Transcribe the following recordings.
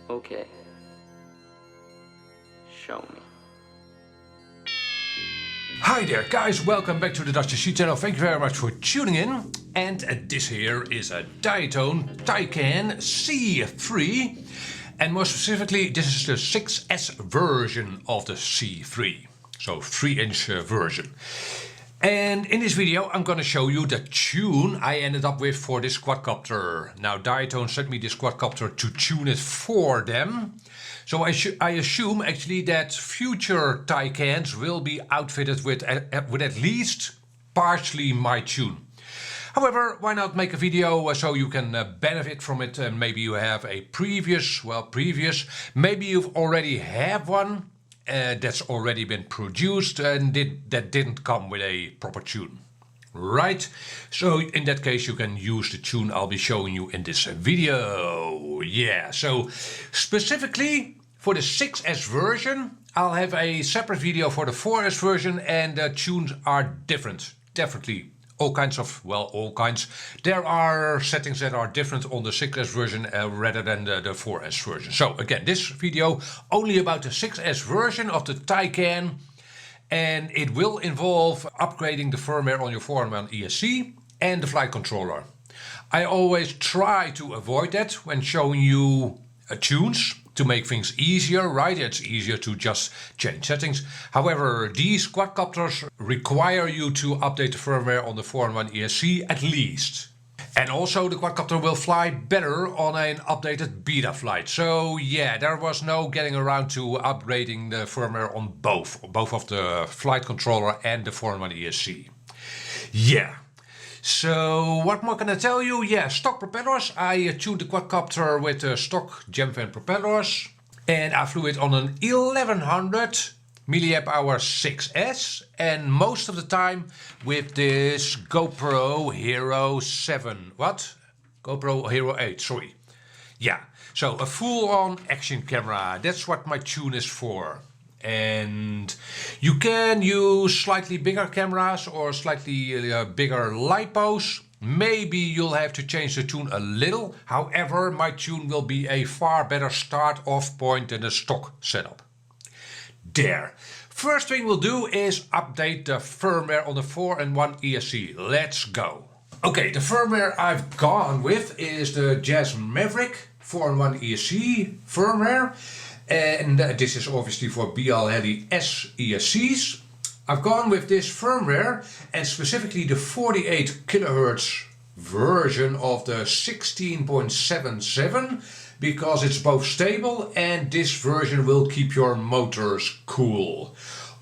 Okay. Show me. Hi there guys, welcome back to the Dutch ESC channel. Thank you very much for tuning in. And this here is a Diatone Taycan C3. And more specifically, this is the 6S version of the C3. So 3-inch version. And in this video I'm going to show you the tune I ended up with for this quadcopter. Now Diatone sent me this quadcopter to tune it for them. So I assume actually that future Taycans will be outfitted with at least partially my tune. However, why not make a video so you can benefit from it, and maybe you have a previous, maybe you've already have one that's already been produced and that didn't come with a proper tune. Right, so in that case you can use the tune I'll be showing you in this video. Yeah, so specifically for the 6S version I'll have a separate video for the 4S version, and the tunes are different, definitely. All kinds. There are settings that are different on the 6S version rather than the 4S version. So again, this video only about the 6S version of the Taycan. And it will involve upgrading the firmware on your 4-in-1 ESC and the flight controller. I always try to avoid that when showing you tunes to make things easier, right? It's easier to just change settings. However, these quadcopters require you to update the firmware on the 4-in-1 ESC at least. And also the quadcopter will fly better on an updated Betaflight. So yeah, there was no getting around to upgrading the firmware on both of the flight controller and the 4-in-1 ESC. Yeah. So what more can I tell you? Yeah, stock propellers. I tuned the quadcopter with stock Gemfan propellers. And I flew it on an 1100 milliamp hour 6S, and most of the time with this GoPro Hero 7. What? GoPro Hero 8, sorry. Yeah, so a full-on action camera. That's what my tune is for. And you can use slightly bigger cameras or slightly bigger lipos. Maybe you'll have to change the tune a little. However, my tune will be a far better start-off point than the stock setup. There. First thing we'll do is update the firmware on the 4-in-1 ESC. Let's go. Okay, the firmware I've gone with is the Jazz Maverick 4-in-1 ESC firmware. And this is obviously for BL Heli S ESCs. I've gone with this firmware, and specifically the 48 kHz version of the 16.77, because it's both stable and this version will keep your motors cool.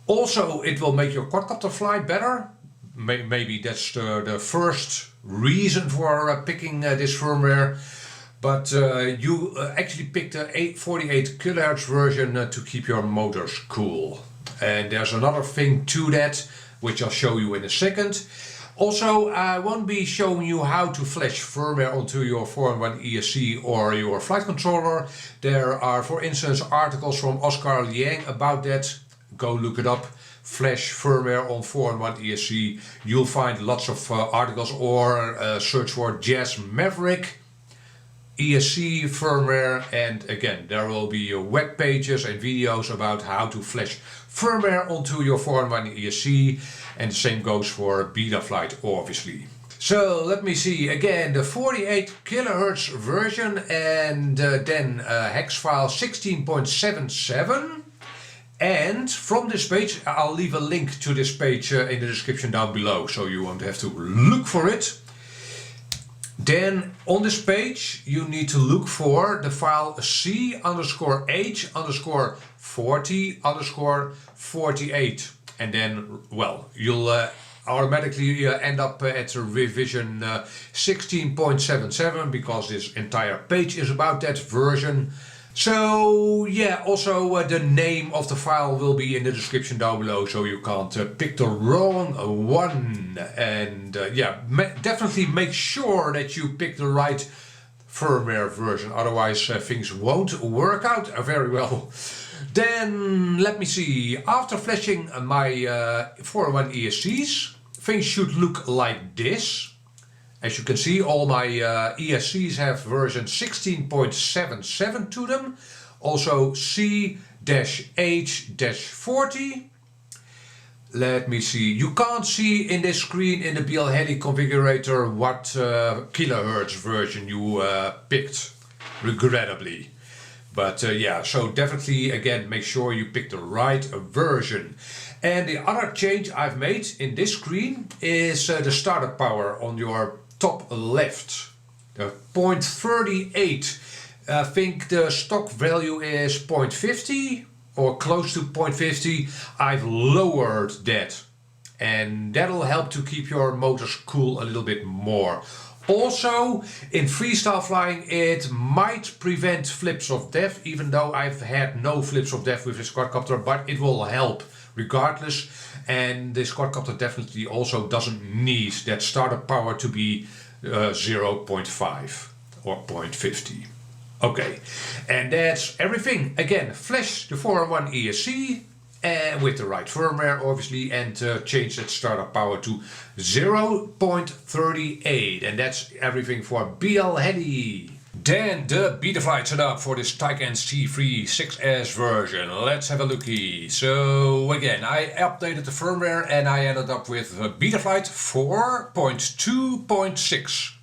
Also, it will make your quadcopter fly better. Maybe that's the first reason for picking this firmware. But you actually picked the 48 kHz version to keep your motors cool. And there's another thing to that, which I'll show you in a second. Also, I won't be showing you how to flash firmware onto your 4-in-1 ESC or your flight controller. There are, for instance, articles from Oscar Liang about that. Go look it up. Flash firmware on 4-in-1 ESC. You'll find lots of articles, or search for Jazz Maverick ESC firmware, and again there will be web pages and videos about how to flash firmware onto your 4-in-1 ESC, and the same goes for Betaflight obviously. So let me see again, the 48 kHz version, and then hex file 16.77. And from this page, I'll leave a link to this page in the description down below, so you won't have to look for it. Then on this page you need to look for the file C_H_40_48, and then, well, you'll automatically end up at revision 16.77, because this entire page is about that version. So yeah, also the name of the file will be in the description down below, so you can't pick the wrong one. And yeah, definitely make sure that you pick the right firmware version, otherwise things won't work out very well. Then let me see, after flashing my 4-in-1 ESCs, things should look like this. As you can see, all my ESCs have version 16.77 to them. Also C-H-40. Let me see. You can't see in this screen in the BLHeli configurator what kilohertz version you picked, regrettably. But yeah, so definitely again make sure you pick the right version. And the other change I've made in this screen is the startup power on your top left. 0.38. I think the stock value is 0.50 or close to 0.50. I've lowered that, and that'll help to keep your motors cool a little bit more. Also, in freestyle flying, it might prevent flips of death, even though I've had no flips of death with this quadcopter, but it will help regardless. And this quadcopter definitely also doesn't need that startup power to be 0.5 or 0.50. Okay, and that's everything. Again, flash the 4-in-1 ESC with the right firmware obviously, and change that startup power to 0.38, and that's everything for BLHeli. Then the Betaflight setup for this Taycan C3 6S version. Let's have a looky. So again, I updated the firmware and I ended up with Betaflight 4.2.6.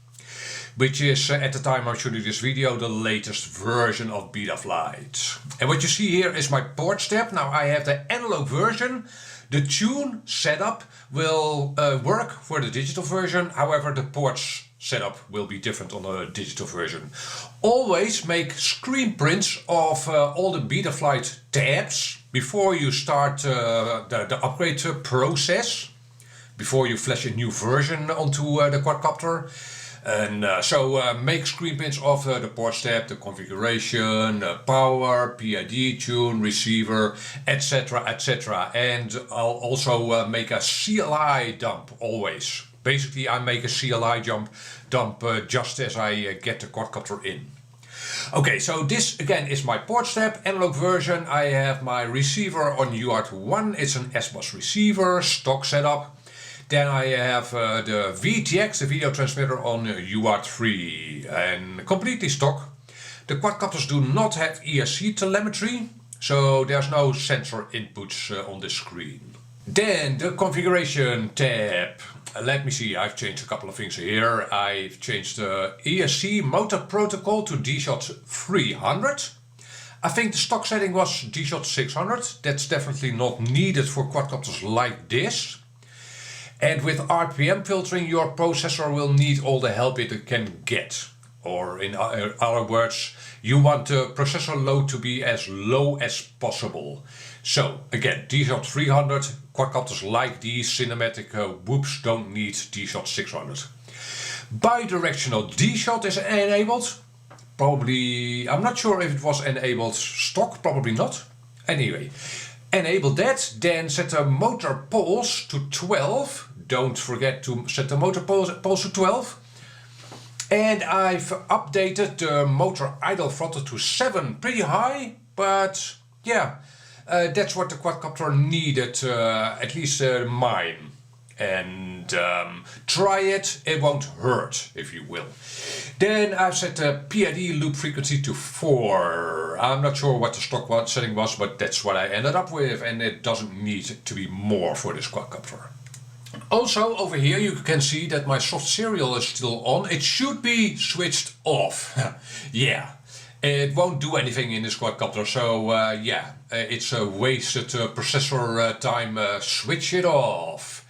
which is at the time I'm shooting this video the latest version of Betaflight. And what you see here is my port step. Now I have the analog version. The tune setup will work for the digital version, however the ports setup will be different on the digital version. Always make screen prints of all the Betaflight tabs before you start the upgrade process, before you flash a new version onto the quadcopter. And so make screen prints of the port step, the configuration, power, PID tune, receiver, etc, etc. And I'll also make a CLI dump always. Basically I make a CLI dump just as I get the quadcopter in. Okay, so this again is my port step, analog version. I have my receiver on UART1, it's an S-Bus receiver, stock setup. Then I have the VTX, the video transmitter, on UART3 and completely stock. The quadcopters do not have ESC telemetry, so there's no sensor inputs on the screen. Then the configuration tab. Let me see, I've changed a couple of things here. I've changed the ESC motor protocol to DShot 300. I think the stock setting was DShot 600. That's definitely not needed for quadcopters like this. And with RPM filtering, your processor will need all the help it can get. Or in other words, you want the processor load to be as low as possible. So again, DShot 300, quadcopters like these cinematic whoops don't need DShot 600. Bidirectional DShot is enabled. Probably, I'm not sure if it was enabled stock, probably not. Anyway, enable that, then set the motor poles to 12. Don't forget to set the motor poles to 12. And I've updated the motor idle throttle to 7, pretty high, but yeah, that's what the quadcopter needed, at least mine. And try it, it won't hurt, if you will. Then I've set the PID loop frequency to 4. I'm not sure what the stock setting was, but that's what I ended up with, and it doesn't need to be more for this quadcopter. Also over here you can see that my soft serial is still on. It should be switched off. Yeah, it won't do anything in this quadcopter, so yeah, it's a wasted processor time. Switch it off.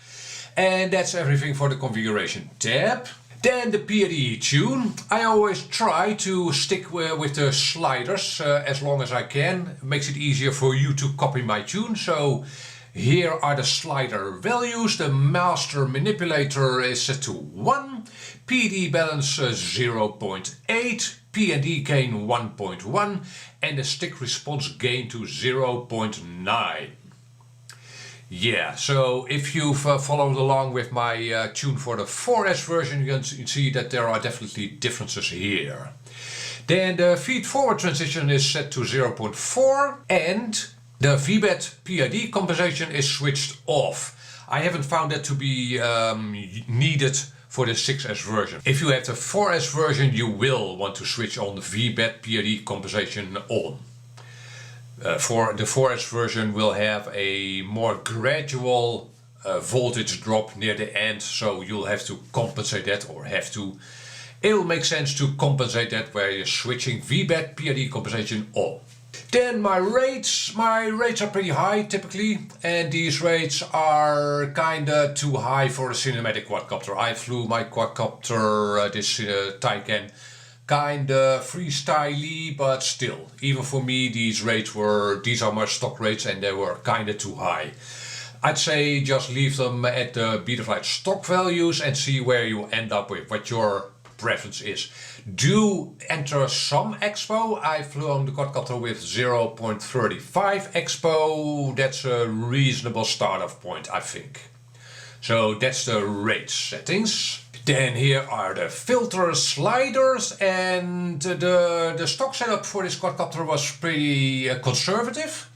And that's everything for the configuration tab. Then the PID tune. I always try to stick with the sliders as long as I can. It makes it easier for you to copy my tune. So here are the slider values. The master manipulator is set to 1, PID balance 0.8, PID gain 1.1, and the stick response gain to 0.9. Yeah, so if you've followed along with my tune for the 4S version, you can see that there are definitely differences here. Then the feed-forward transition is set to 0.4 and the VBAT PID compensation is switched off. I haven't found that to be needed for the 6S version. If you have the 4S version, you will want to switch on the VBAT PID compensation on. For the 4S version will have a more gradual voltage drop near the end, so you'll have to compensate that, or have to. It'll make sense to compensate that where you're switching VBAT PID compensation on. Then my rates are pretty high typically, and these rates are kinda too high for a cinematic quadcopter. I flew my quadcopter, this Taycan, kinda freestyle-y, but still, even for me these are my stock rates and they were kinda too high. I'd say just leave them at the Betaflight stock values and see where you end up with, what your preference is. Do enter some expo. I flew on the quadcopter with 0.35 expo. That's a reasonable start-off point, I think. So that's the rate settings. Then here are the filter sliders, and the stock setup for this quadcopter was pretty conservative.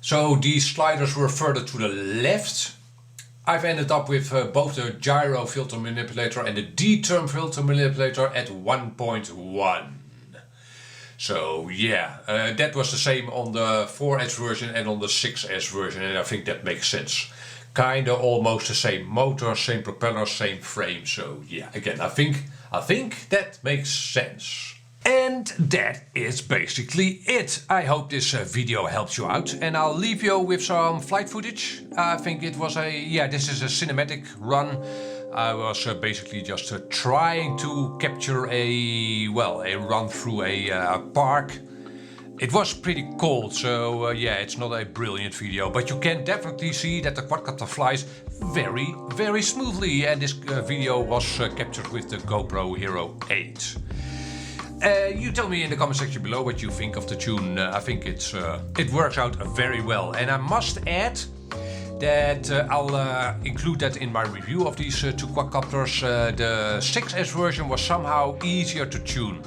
So these sliders were further to the left. I've ended up with both the gyro filter manipulator and the D-term filter manipulator at 1.1. So yeah, that was the same on the 4S version and on the 6S version, and I think that makes sense. Kinda almost the same motor, same propeller, same frame. So yeah, again, I think that makes sense. And that is basically it. I hope this video helps you out, and I'll leave you with some flight footage. I think it was this is a cinematic run. I was basically just trying to capture a run through a park. It was pretty cold, so it's not a brilliant video, but you can definitely see that the quadcopter flies very, very smoothly, and this video was captured with the GoPro Hero 8. You tell me in the comment section below what you think of the tune. I think it works out very well, and I must add that I'll include that in my review of these two quadcopters. The 6S version was somehow easier to tune.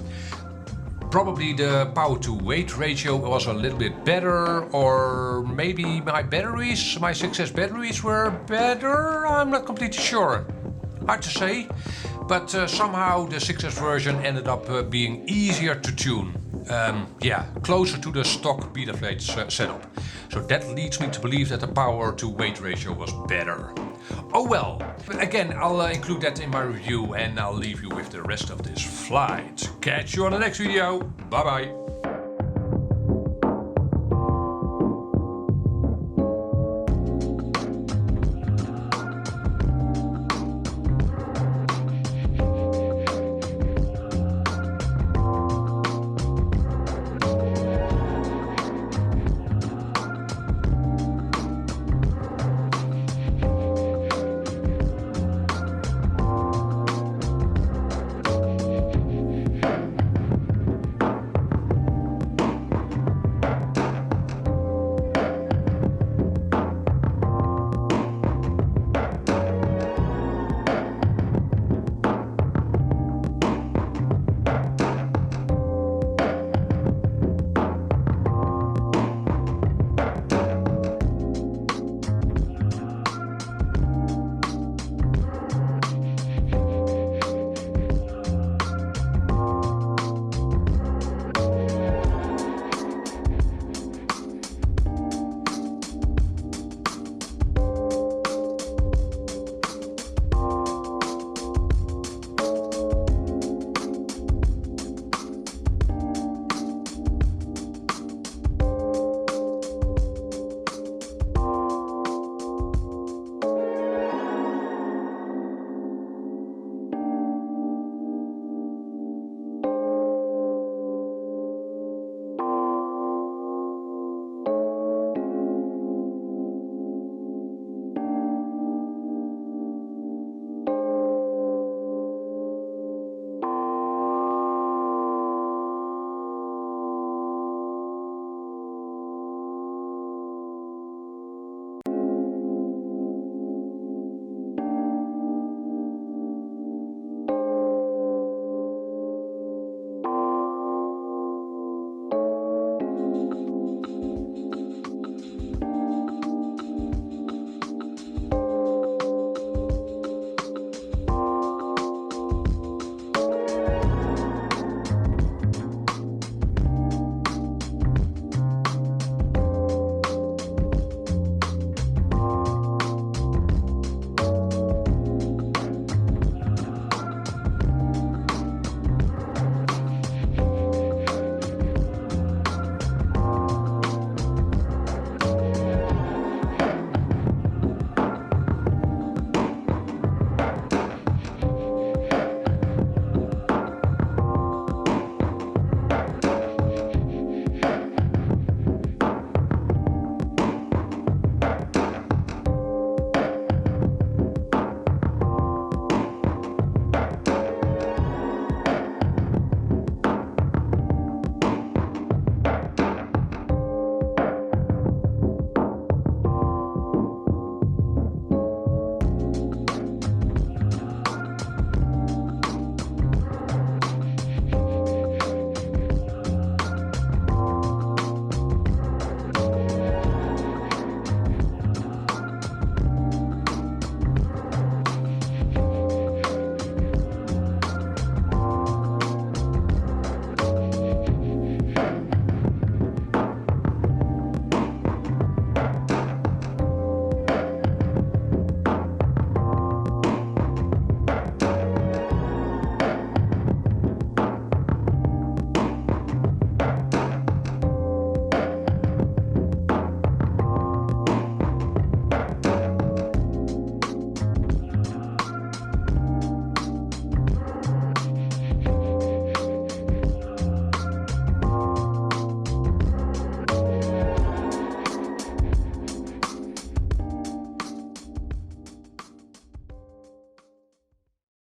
Probably the power to weight ratio was a little bit better, or maybe my 6S batteries were better. I'm not completely sure. Hard to say, but somehow the 6S version ended up being easier to tune. Closer to the stock Betaflight setup. So that leads me to believe that the power to weight ratio was better. Oh well, again, I'll include that in my review, and I'll leave you with the rest of this flight. Catch you on the next video. Bye bye.